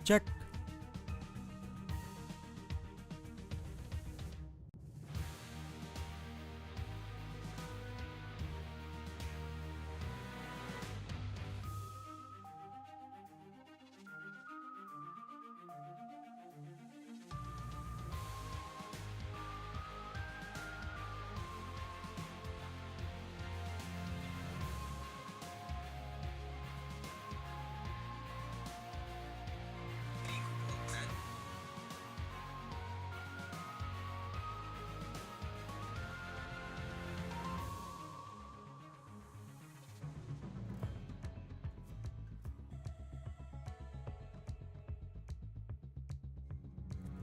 Check.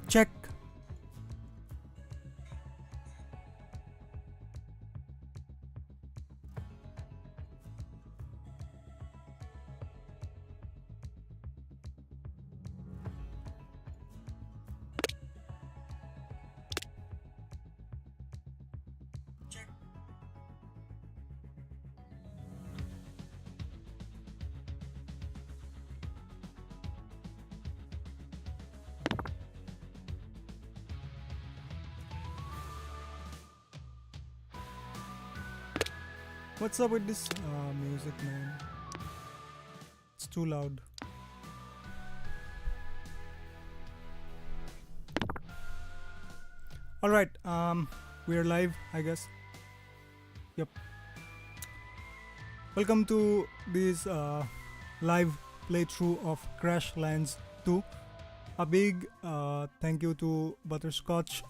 Check. What's up with this music, man? It's too loud. Alright, we're live, I guess. Yep. Welcome to this live playthrough of Crashlands 2. A big thank you to Butterscotch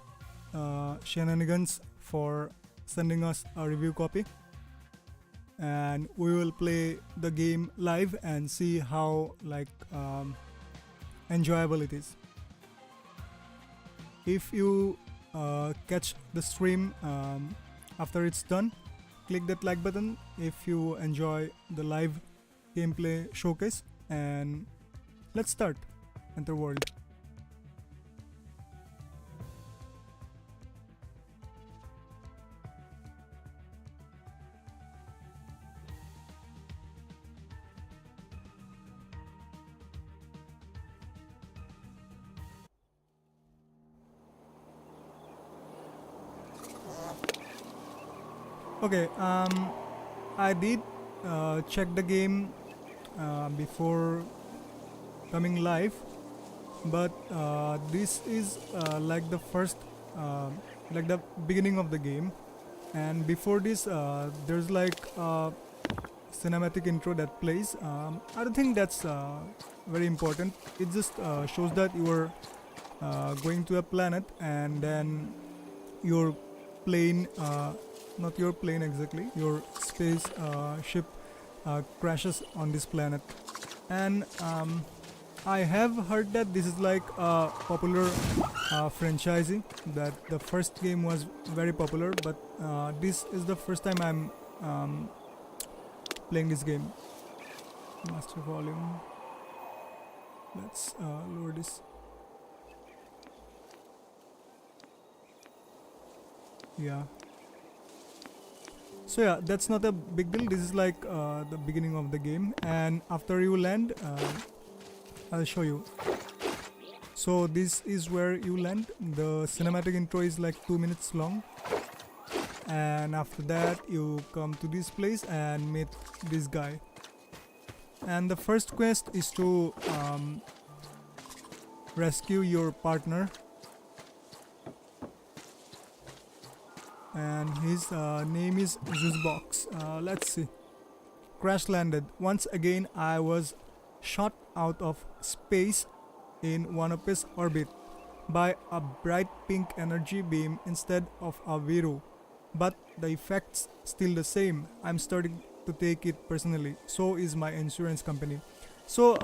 Shenanigans for sending us a review copy. And we will play the game live and see how enjoyable it is. If you catch the stream after it's done, click that like button if you enjoy the live gameplay showcase, and let's start. Enter world. Okay, I did check the game before coming live, but this is like the first, like the beginning of the game, and before this there's like a cinematic intro that plays. I don't think that's very important. It just shows that you are going to a planet, and then your plane not your plane exactly, your space ship crashes on this planet. And I have heard that this is like a popular franchise, that the first game was very popular, but this is the first time I'm playing this game. Master volume. Let's lower this. Yeah. So yeah, that's not a big deal. This is like the beginning of the game, and after you land, I'll show you. So this is where you land. The cinematic intro is like 2 minutes long, and after that you come to this place and meet this guy. And the first quest is to rescue your partner, and his name is Zuzbox. Let's see. Crash landed. Once again, I was shot out of space in one of its orbit by a bright pink energy beam instead of a Viru. But the effect's still the same. I'm starting to take it personally. So is my insurance company. So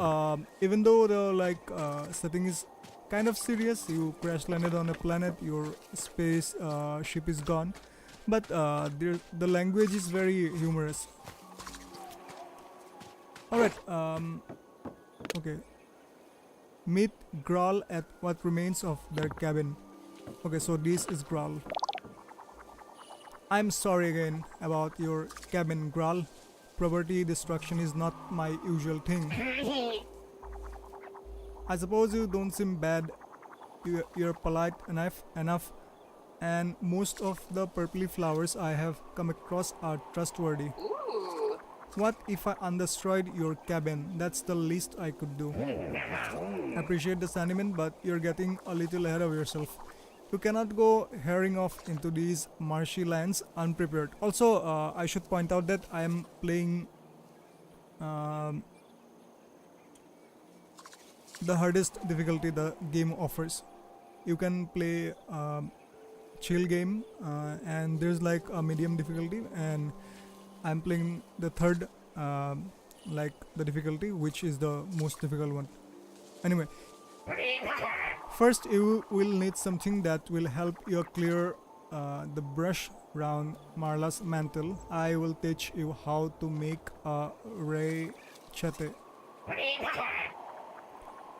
even though the setting is kind of serious, you crash landed on a planet, your space ship is gone, but the language is very humorous. Alright, okay. Meet Grawl at what remains of their cabin. Okay, so this is Grawl. I'm sorry again about your cabin, Grawl. Property destruction is not my usual thing. I suppose you don't seem bad. You're polite enough, and most of the purpley flowers I have come across are trustworthy. Ooh. What if I undestroyed your cabin? That's the least I could do. Appreciate the sentiment, but you're getting a little ahead of yourself. You cannot go herring off into these marshy lands unprepared. Also, I should point out that I am playing um, the hardest difficulty the game offers. You can play chill game, and there's like a medium difficulty, and I'm playing the third, like the difficulty, which is the most difficult one. Anyway, first you will need something that will help you clear the brush around Marla's mantle. I will teach you how to make a rechate.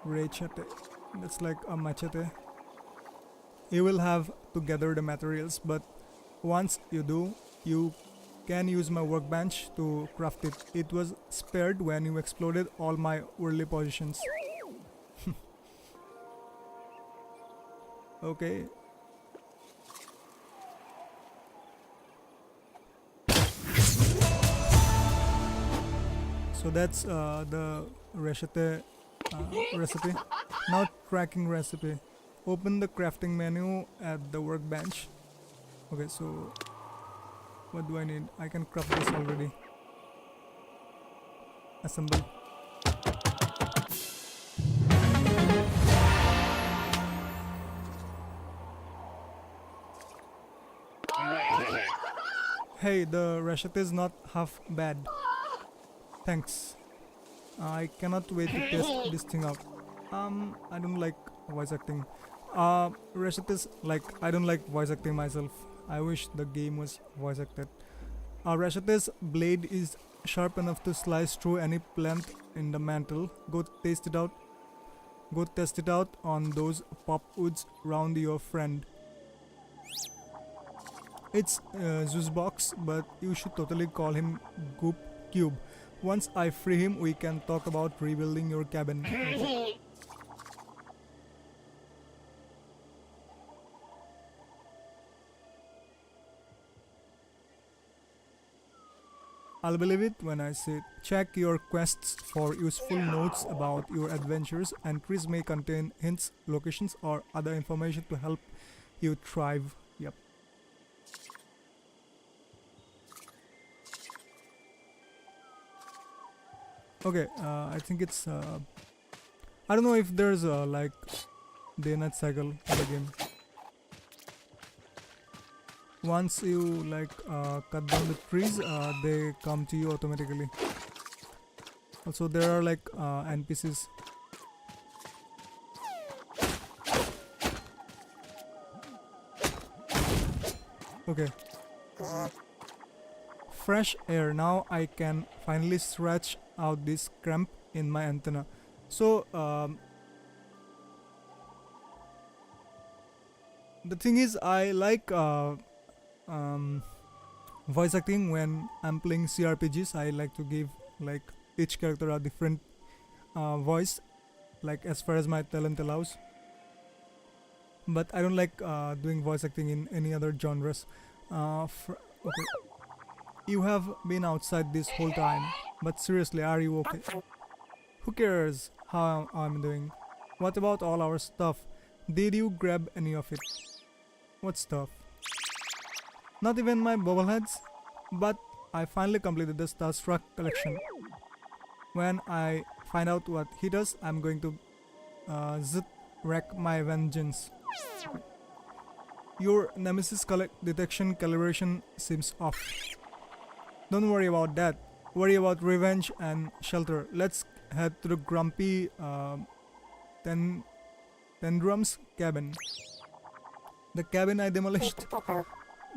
Rechate. That's like a machete. You will have to gather the materials, but once you do, you can use my workbench to craft it. It was spared when you exploded all my early positions. Okay. So that's the recipe. Recipe. Now tracking recipe. Open the crafting menu at the workbench. Okay, so what do I need? I can craft this already. Assemble. Hey, the recipe is not half bad. Thanks. I cannot wait to test this thing out. I don't like voice acting. Recipes, like, I don't like voice acting myself. I wish the game was voice acted. Rashate's blade is sharp enough to slice through any plant in the mantle. Go taste it out. Go test it out on those pop woods round your friend. It's Zeusbox, but you should totally call him Goop Cube. Once I free him, we can talk about rebuilding your cabin. I'll believe it when I say it. Check your quests for useful notes about your adventures. Entries may contain hints, locations, or other information to help you thrive. Yep. Okay, I think it's I don't know if there's a like day-night cycle in the game. Once you like cut down the trees, they come to you automatically. Also, there are like NPCs. Okay. Fresh air. Now I can finally stretch out this cramp in my antenna. So the thing is, I like voice acting when I'm playing CRPGs. I like to give like each character a different voice, like as far as my talent allows. But I don't like doing voice acting in any other genres. Okay. You have been outside this whole time, but seriously, are you okay? Who cares how I'm doing? What about all our stuff? Did you grab any of it? What stuff? Not even my bobbleheads? But I finally completed the Starstruck collection. When I find out what he does, I'm going to wreck my vengeance. Your nemesis detection calibration seems off. Don't worry about that. Worry about revenge and shelter. Let's head to the grumpy Tendrum's cabin. The cabin I demolished.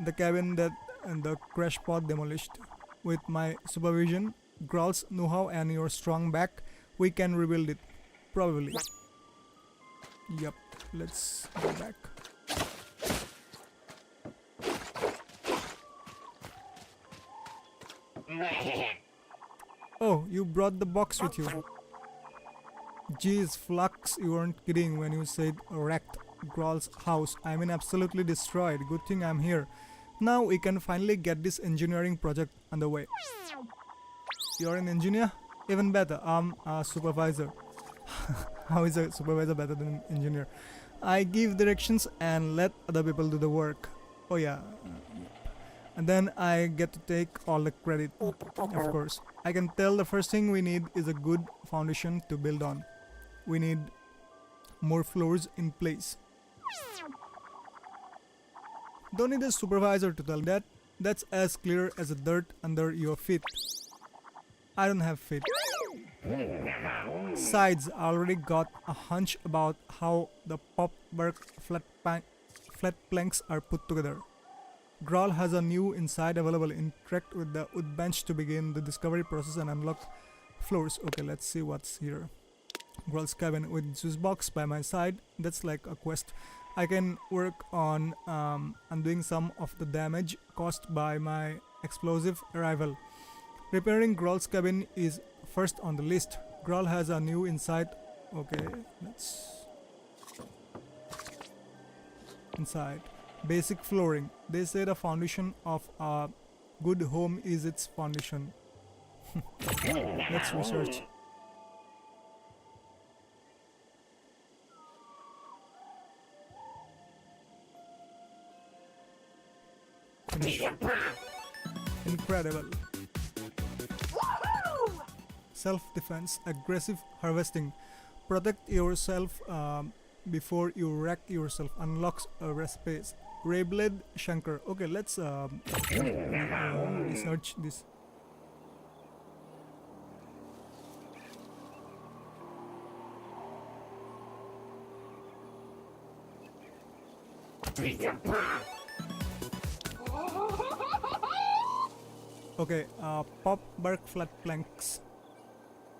The cabin that and the crash pod demolished. With my supervision, Growl's know-how and your strong back, we can rebuild it. Probably. Yup. Let's go back. Oh, you brought the box with you. Geez, Flux, you weren't kidding when you said wrecked Grol's house. I mean, absolutely destroyed. Good thing I'm here. Now we can finally get this engineering project underway. You're an engineer? Even better, I'm a supervisor. How is a supervisor better than an engineer? I give directions and let other people do the work. Oh, yeah. And then I get to take all the credit, of course. I can tell the first thing we need is a good foundation to build on. We need more floors in place. Don't need a supervisor to tell that. That's as clear as the dirt under your feet. I don't have feet. Besides, I already got a hunch about how the pop-work flat planks are put together. Grawl has a new inside available. Interact with the wood bench to begin the discovery process and unlock floors. Okay, let's see what's here. Grawl's cabin with juice box by my side. That's like a quest. I can work on undoing some of the damage caused by my explosive arrival. Repairing Grawl's cabin is first on the list. Grawl has a new inside. Okay, let's inside. Basic flooring. They say the foundation of a good home is its foundation. Let's research. Finish. Incredible. Self-defense, aggressive harvesting. Protect yourself before you wreck yourself. Unlocks a space. Rayblade Shankar. Okay, let's research this. Okay, pop bark flat planks.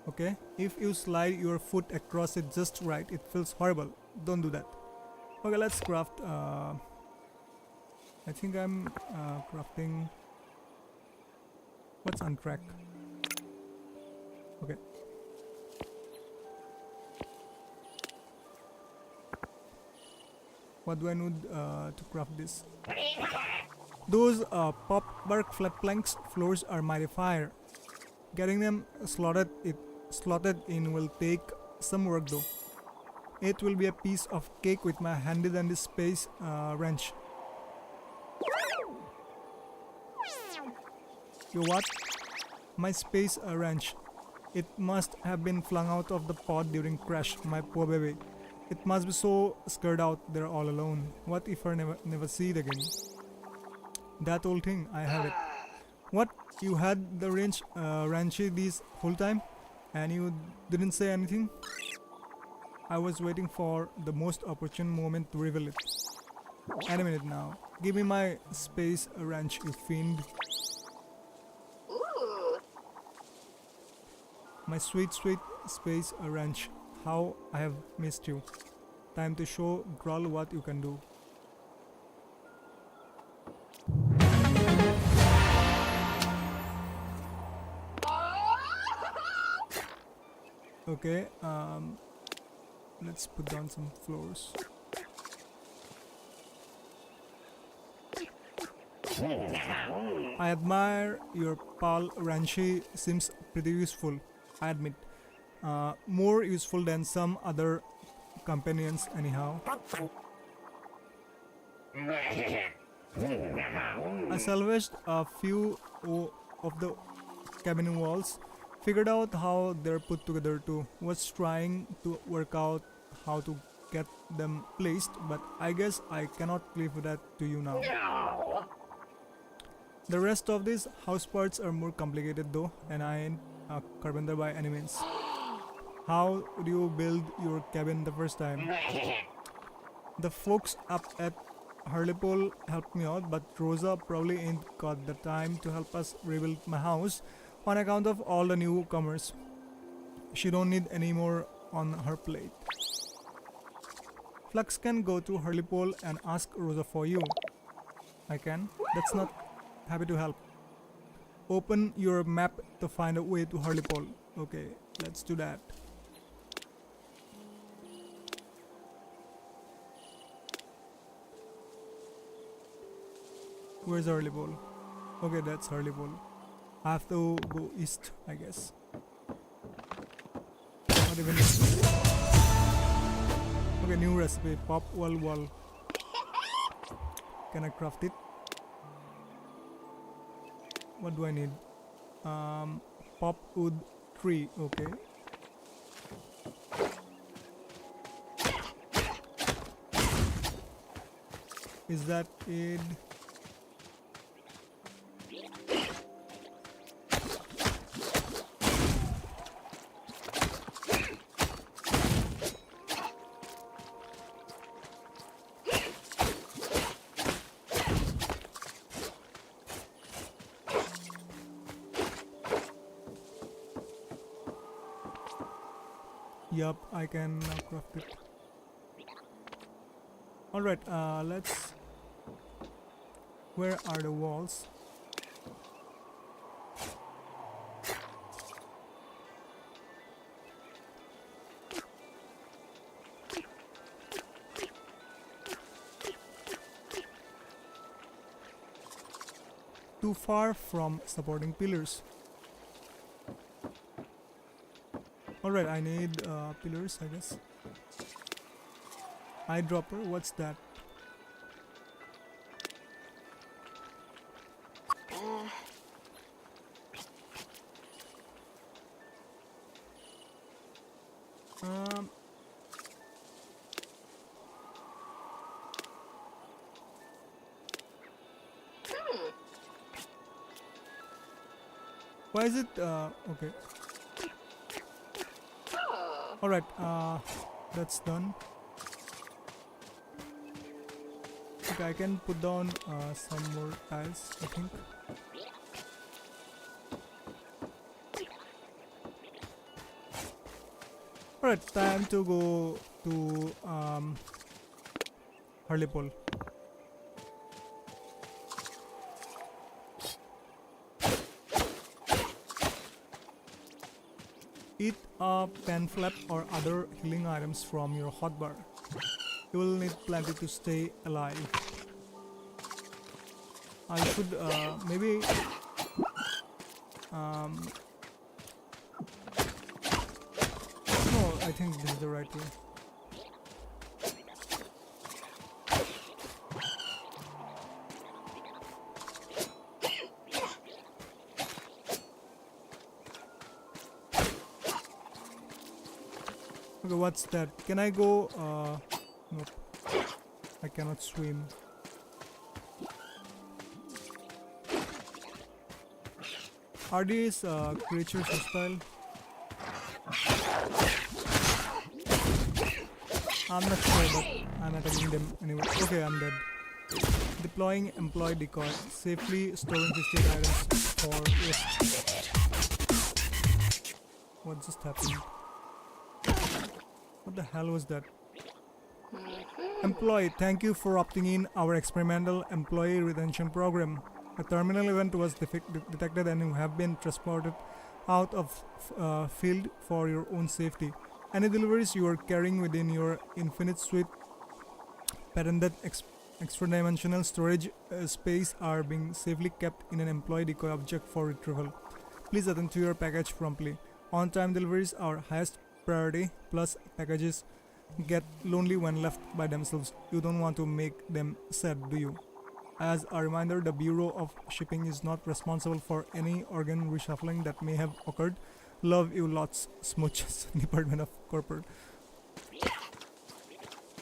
Okay, if you slide your foot across it just right, it feels horrible. Don't do that. Okay, let's craft. I think I'm crafting. What's on track? Okay. What do I need to craft this? Those pop bark flat planks floors are mighty fire. Getting them slotted in will take some work though. It will be a piece of cake with my handy dandy space wrench. You what? My space wrench. It must have been flung out of the pod during crash, my poor baby. It must be so scared out there all alone. What if I never see it again? That old thing, I have it. What? You had the wrenchy this whole time? And you didn't say anything? I was waiting for the most opportune moment to reveal it. Any minute now. Give me my space wrench, you fiend. My sweet, sweet space wrench. How I have missed you. Time to show Grawl what you can do. Okay, let's put down some floors. I admire your pal Ranchi, seems pretty useful, I admit. More useful than some other companions anyhow. I salvaged a few of the cabin walls. Figured out how they're put together too. Was trying to work out how to get them placed, but I guess I cannot leave that to you now. The rest of these house parts are more complicated though, and I ain't a carpenter by any means. How do you build your cabin the first time? The folks up at Harleypole helped me out, but Rosa probably ain't got the time to help us rebuild my house on account of all the newcomers. She don't need any more on her plate. Flux can go to Harleypole and ask Rosa for you. I can. That's not happy to help. Open your map to find a way to Harleypole. Okay, let's do that. Where's early ball? Okay, that's early ball. I have to go east, I guess. Not even. Okay, new recipe. Pop wall. Can I craft it? What do I need? Pop wood tree. Okay. Is that it? Yup, I can now craft it. Alright, let's... Where are the walls? Too far from supporting pillars. Alright, I need pillars, I guess. Eyedropper, what's that? Why is it okay? Alright, that's done. Okay, I can put down some more tiles, I think. Alright, time to go to Harleypool. Eat a pen flap or other healing items from your hotbar. You will need plenty to stay alive. I should maybe no, I think this is the right way. Okay, what's that? Can I go? Nope. I cannot swim. Are these creatures hostile? I'm not sure, but I'm attacking them anyway. Okay, I'm dead. Deploying employee decoy. Safely storing 50 items for risk. What just happened? What the hell was that? Employee, thank you for opting in our experimental employee retention program. A terminal event was detected and you have been transported out of field for your own safety. Any deliveries you are carrying within your infinite suite patented extra-dimensional storage space are being safely kept in an employee decoy object for retrieval. Please attend to your package promptly. On-time deliveries are highest priority, plus packages get lonely when left by themselves. You don't want to make them sad, do you? As a reminder, the Bureau of Shipping is not responsible for any organ reshuffling that may have occurred. Love you lots, smooches. Department of Corporate.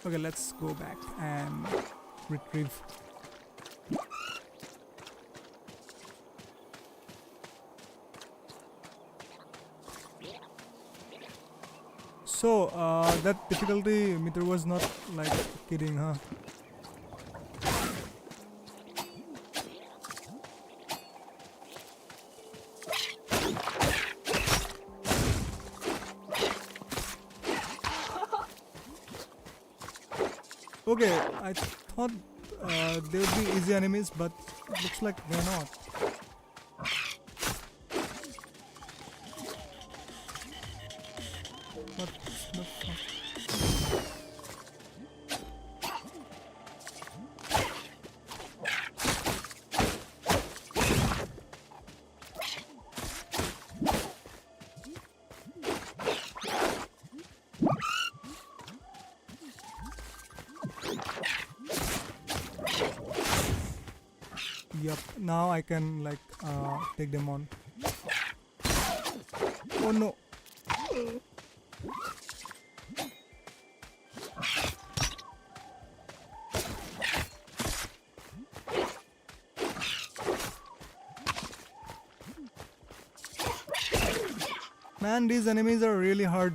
Okay, let's go back and retrieve. So, that difficulty meter was not like kidding, huh? Okay, I thought they would be easy enemies, but it looks like they're not. What the fuck? Yup. Now I can like take them on. Oh no. Man, these enemies are really hard.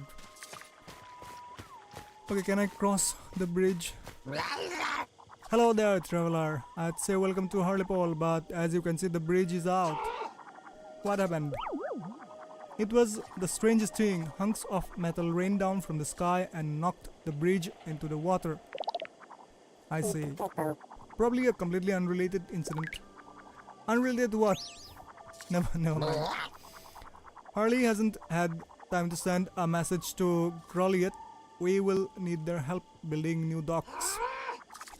Okay, can I cross the bridge? Hello there, traveler. I'd say welcome to Harley-Paul, but as you can see, the bridge is out. What happened? It was the strangest thing. Hunks of metal rained down from the sky and knocked the bridge into the water. I see. Probably a completely unrelated incident. Unrelated to what? Never mind. Harley hasn't had time to send a message to Crawl yet. We will need their help building new docks.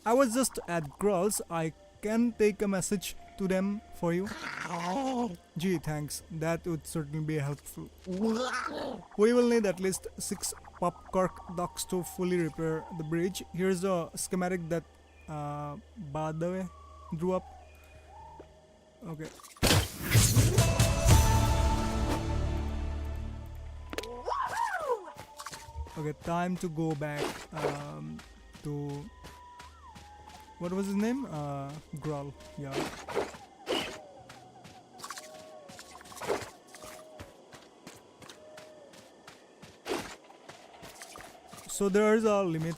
I was just at Crawl's. I can take a message to them for you. Gee, thanks. That would certainly be helpful. We will need at least 6 pop cork docks to fully repair the bridge. Here's a schematic that Badawe drew up. Okay. Okay, time to go back to... What was his name? Growl, yeah. So there is a limit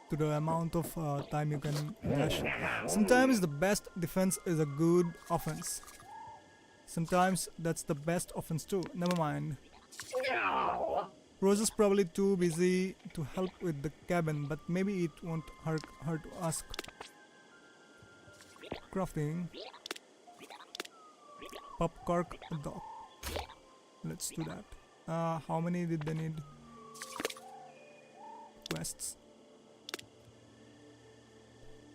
to the amount of time you can dash. Sometimes the best defense is a good offense. Sometimes that's the best offense too. Never mind. Rose is probably too busy to help with the cabin, but maybe it won't hurt her to ask. Crafting. Pop cork dock. Let's do that. How many did they need? Quests.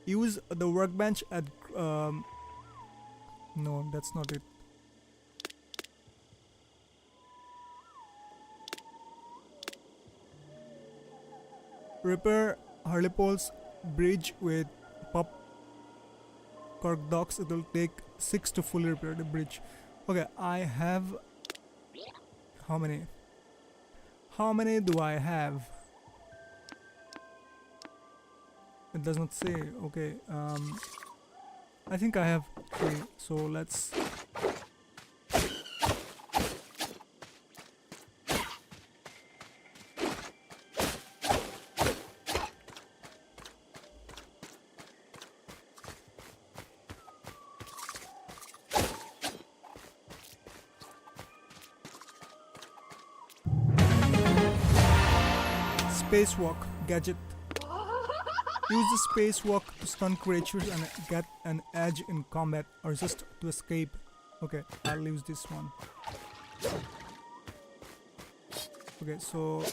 Use the workbench at... no, that's not it. Repair Harley-Paul's bridge with pop cork docks. It will take 6 to fully repair the bridge. Okay, I have... How many? How many do I have? It does not say. Okay, I think I have 3, so let's... Spacewalk gadget. Use the spacewalk to stun creatures and get an edge in combat or just to escape. Okay, I'll use this one. Okay, so...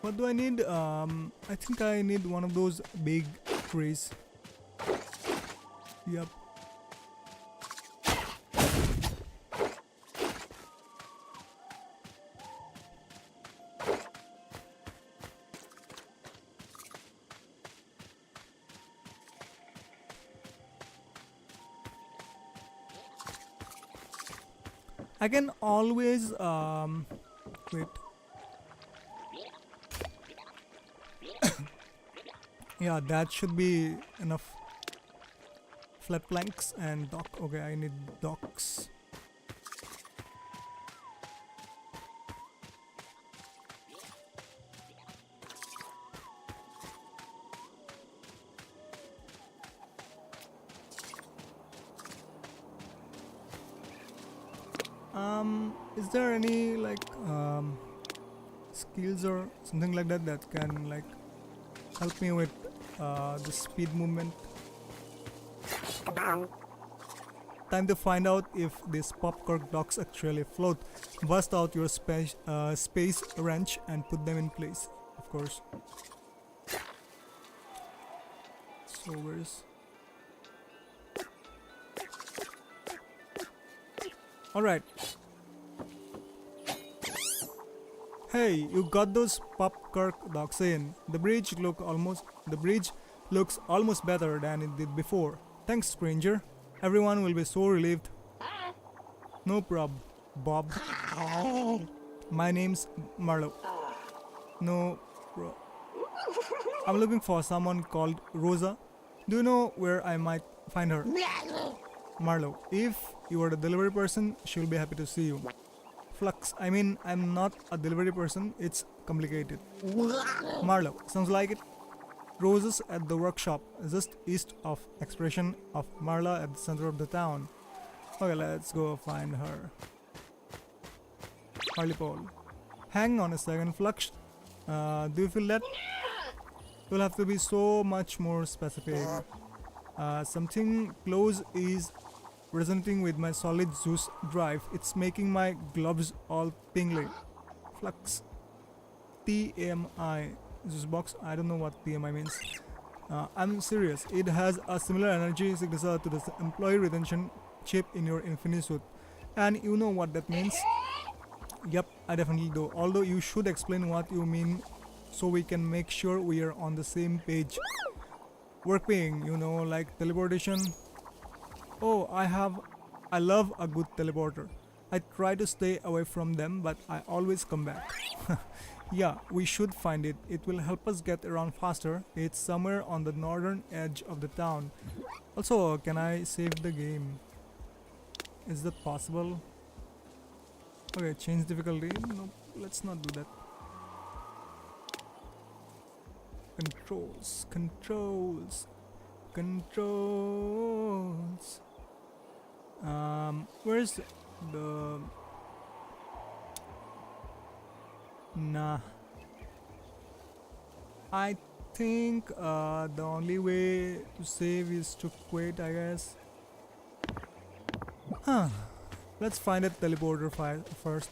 What do I need? I think I need one of those big trees. Yep. I can always wait. Yeah, that should be enough. Flat planks and dock. Okay, I need docks. Is there any like skills or something like that that can like help me with the speed movement? Time to find out if these pop cork docks actually float. Bust out your space wrench and put them in place, of course. So where's... Alright. Hey, you got those Pop Kirk dogs in. The bridge looks almost better than it did before. Thanks, stranger. Everyone will be so relieved. No prob, Bob. My name's Marlo. No pro. I'm looking for someone called Rosa. Do you know where I might find her? Marlo, if you are the delivery person, she'll be happy to see you. Flux, I mean, I'm not a delivery person, it's complicated. Marlo, sounds like it. Roses at the workshop, just east of Expression of Marla at the center of the town. Okay, let's go find her. Harley Paul. Hang on a second, Flux. Do you feel that? You'll have to be so much more specific. Something close is resonating with my solid Zeus drive. It's making my gloves all tingly. Flux. TMI. Zeus box. I don't know what TMI means. I'm serious. It has a similar energy signature to the employee retention chip in your Infinity suit. And you know what that means? Yep, I definitely do. Although you should explain what you mean so we can make sure we are on the same page. Work paying, you know, like teleportation. Oh, I love a good teleporter. I try to stay away from them, but I always come back. Yeah, we should find it. It will help us get around faster. It's somewhere on the northern edge of the town. Also, can I save the game? Is that possible? Okay, change difficulty. No, let's not do that. Controls. Where's the... Nah. I think the only way to save is to quit, I guess. Huh. Let's find a teleporter first.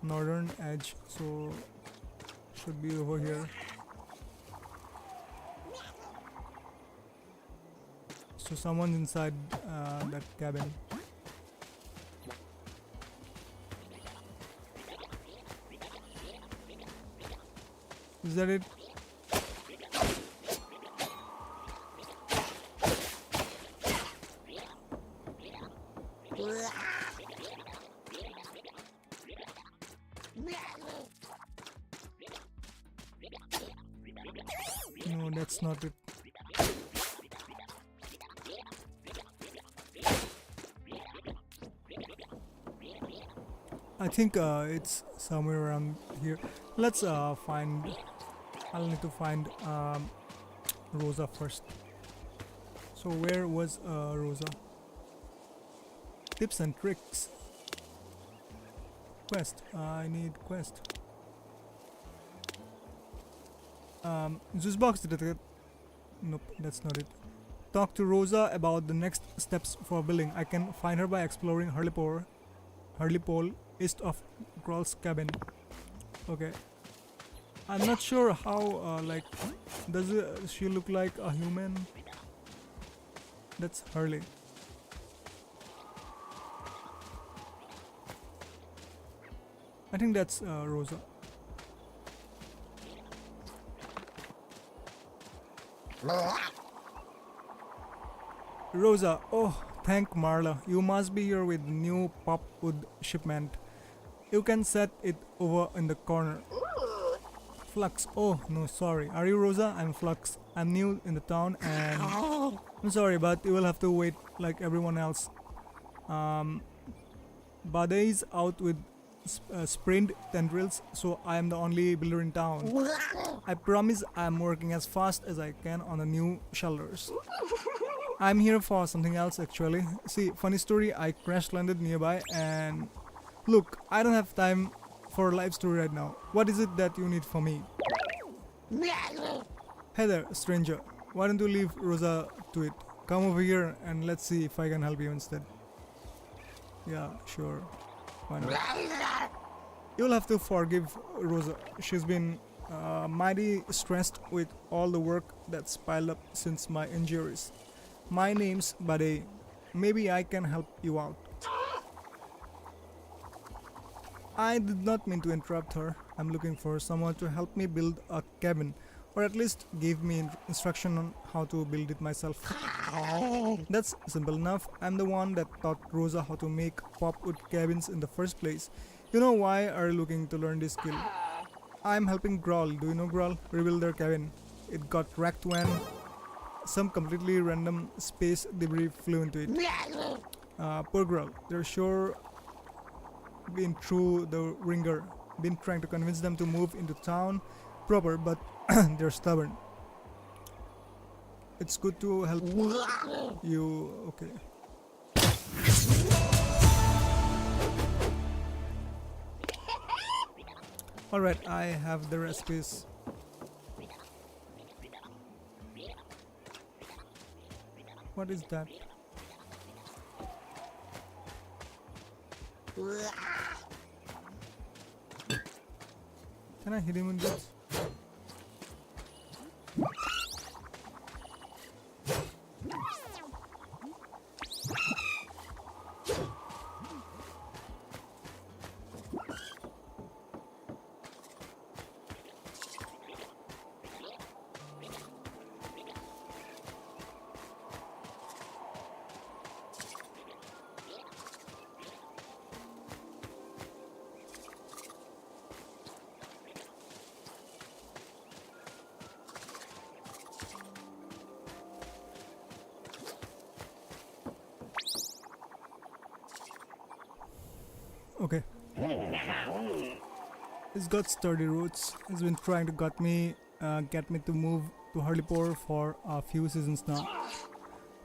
Northern edge, so should be over here. So someone's inside that cabin. Is that it? No, that's not it. I think it's somewhere around here. Let's find... I'll need to find Rosa first. So where was Rosa? Tips and tricks. Quest. I need quest. Zeus box detected. Nope, that's not it. Talk to Rosa about the next steps for building. I can find her by exploring Harley Pole east of Groll's cabin. Okay. I'm not sure how, like, does she look like a human? That's Harley. I think that's Rosa. Rosa, oh, thank Marla. You must be here with the new popwood shipment. You can set it over in the corner. Flux, oh no, sorry. Are you Rosa? I'm Flux. I'm new in the town and I'm sorry, but you will have to wait like everyone else. Badei's out with sprained tendrils, so I am the only builder in town. I promise I'm working as fast as I can on the new shelters. I'm here for something else actually. See, funny story, I crash landed nearby and look, I don't have time for a live story right now. What is it that you need from me? Hey there, stranger. Why don't you leave Rosa to it? Come over here and let's see if I can help you instead. Yeah, sure. Why not? You'll have to forgive Rosa. She's been mighty stressed with all the work that's piled up since my injuries. My name's Badei. Maybe I can help you out. I did not mean to interrupt her. I'm looking for someone to help me build a cabin, or at least give me instruction on how to build it myself. That's simple enough. I'm the one that taught Rosa how to make popwood cabins in the first place. You know, why are you looking to learn this skill? I'm helping Growl. Do you know Growl? Rebuild their cabin. It got wrecked when some completely random space debris flew into it. Poor Growl. They're sure been through the ringer. Been trying to convince them to move into town proper, but they're stubborn. It's good to help you. Okay. Alright, I have the recipes. What is that? Can I hit him with this? Okay. It's got sturdy roots. It's been trying to get me to move to Harleypore for a few seasons now.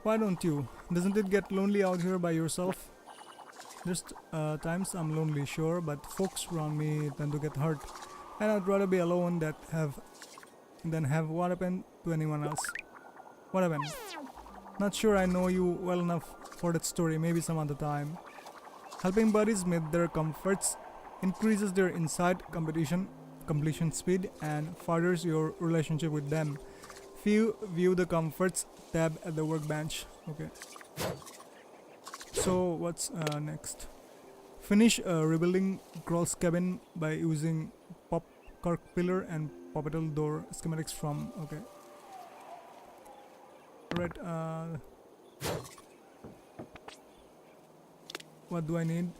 Why don't you? Doesn't it get lonely out here by yourself? There's times I'm lonely, sure, but folks around me tend to get hurt, and I'd rather be alone than have what happened to anyone else. What happened? Not sure I know you well enough for that story. Maybe some other time. Helping buddies meet their comforts increases their inside completion speed and furthers your relationship with them. View the comforts tab at the workbench. Okay. So what's next? Finish rebuilding Groll's cabin by using pop cork pillar and poppetal door schematics from. Okay. Alright. What do I need?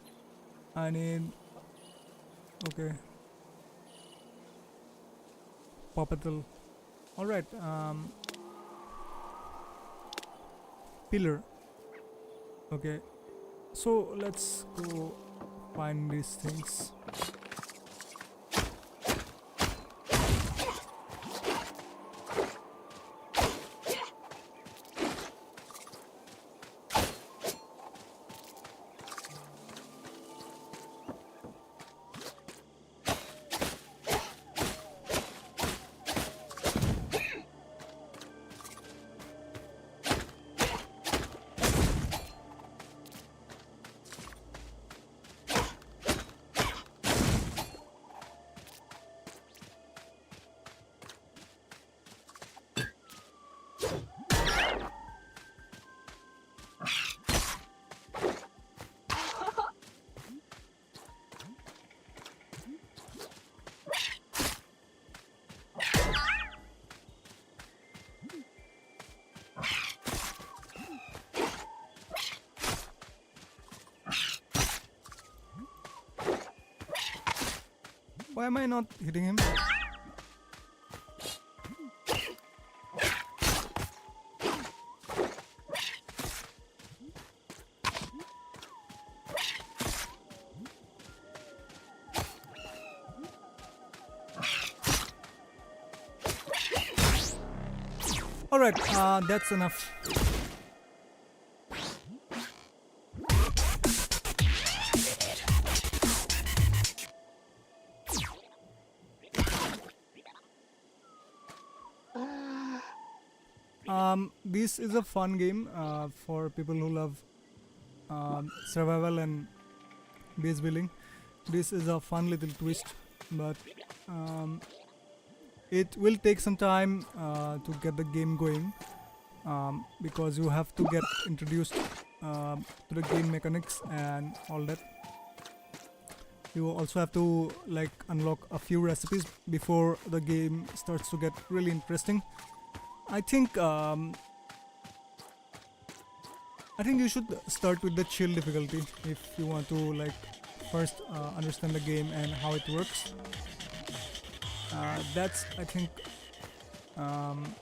I need. Okay. Poppetal. Alright. Pillar. Okay. So let's go find these things. Why am I not hitting him? Alright, that's enough. This is a fun game for people who love survival and base building. This is a fun little twist, but it will take some time to get the game going because you have to get introduced to the game mechanics and all that. You also have to like unlock a few recipes before the game starts to get really interesting. I think um, I think you should start with the chill difficulty if you want to like first understand the game and how it works. That's I think um,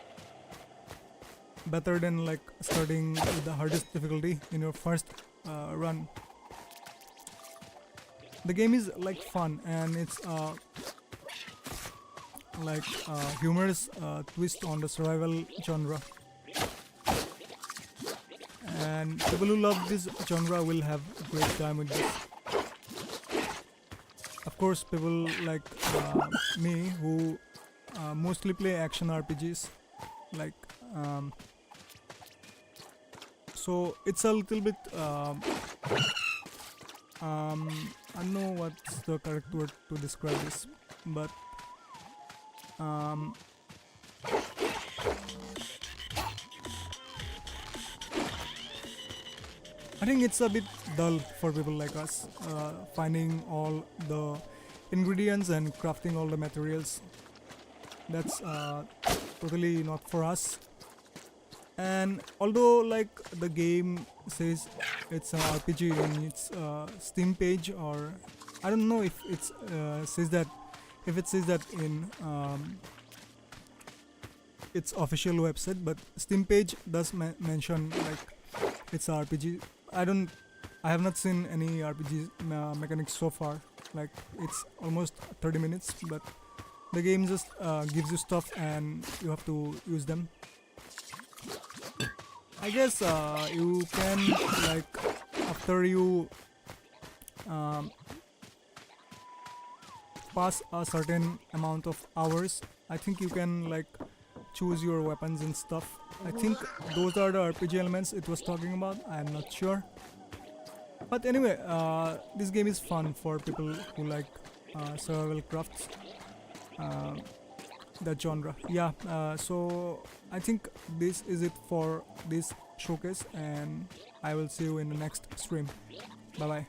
better than like starting with the hardest difficulty in your first run. The game is like fun and it's like humorous twist on the survival genre. And people who love this genre will have a great time with this. Of course, people like me who mostly play action RPGs, like so it's a little bit I don't know what's the correct word to describe this, but um, I think it's a bit dull for people like us, finding all the ingredients and crafting all the materials. That's totally not for us. And although like the game says it's an RPG in its Steam page, or I don't know if it's says that if it says that in its official website, but Steam page does mention like it's a RPG. I have not seen any RPG mechanics so far. Like it's almost 30 minutes, but the game just gives you stuff and you have to use them. I guess you can like after you um, pass a certain amount of hours, I think you can like choose your weapons and stuff. I think those are the RPG elements it was talking about. I'm not sure, but anyway, this game is fun for people who like survival crafts. Uh, that genre. Yeah, so I think this is it for this showcase, and I will see you in the next stream. Bye bye.